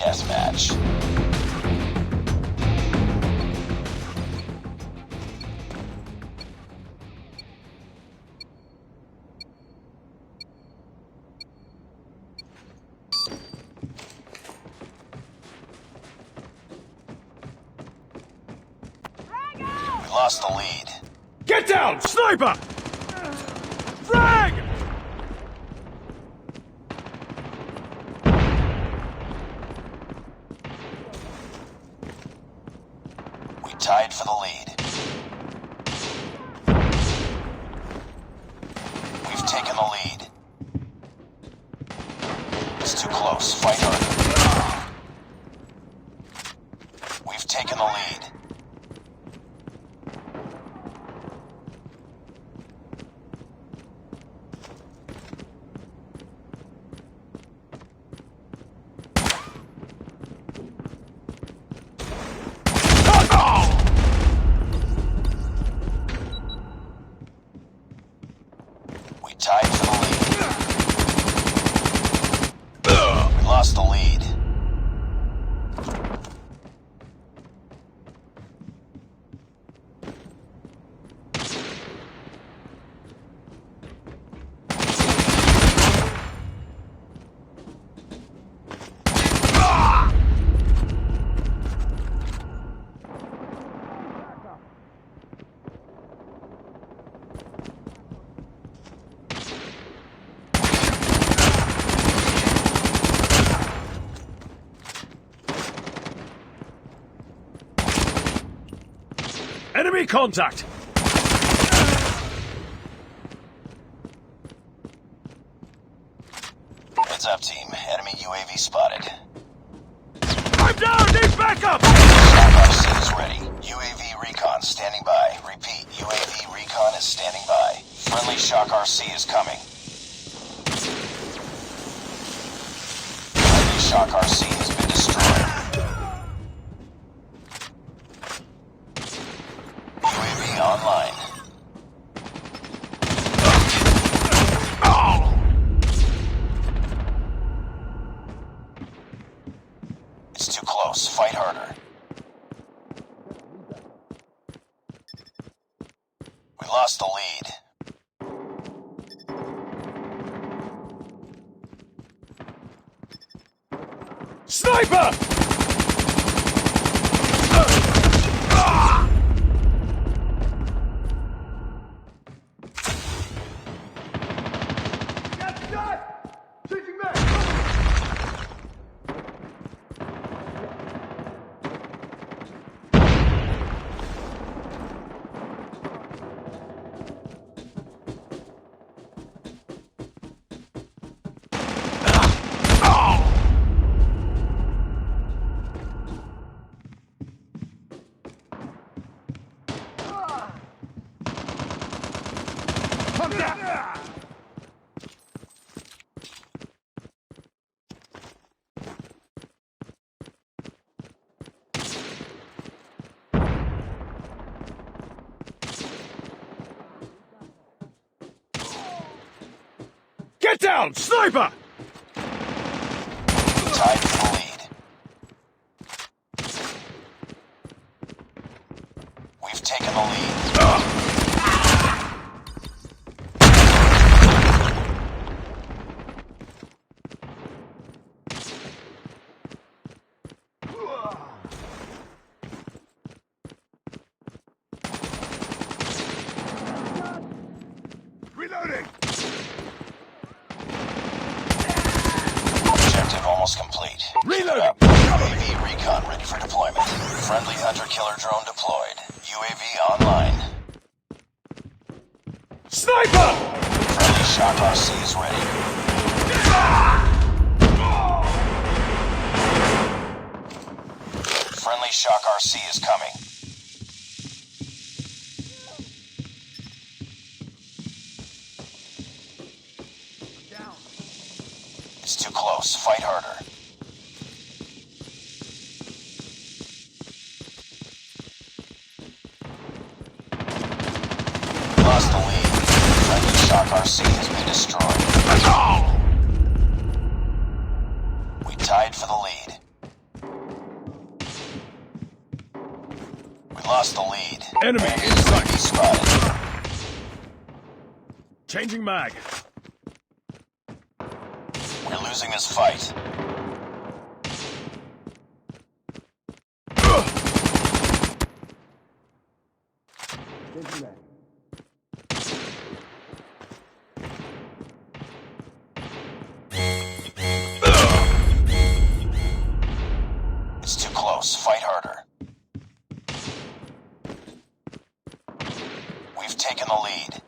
deathmatch. We lost the lead. Get down! Sniper! Frag! We tied for the lead. We've taken the lead. It's too close. Fight harder. We've taken the lead. We tied for the lead. We lost the lead. Enemy contact! Heads up, team. Enemy UAV spotted. I'm down! Need backup! RC is ready. UAV recon standing by. Repeat, UAV recon is standing by. Friendly Shock RC is coming. Friendly Shock RC has been destroyed. UAV online. It's too close. Fight harder. We lost the lead. Sniper! Get down! Sniper! Tied for the lead. We've taken the lead. Reloading! Objective almost complete. Reload! Keep it up. UAV recon ready for deployment. Friendly hunter-killer drone deployed. UAV online. Sniper! Friendly Shock RC is ready. Friendly Shock RC is coming. It's too close. Fight harder. Lost the lead. Friendly Shock RC has been destroyed. We tied for the lead. lead. Enemy in UAV sight. spotted. Changing mag. We're losing this fight. It's too close. Fight harder. We've taken the lead.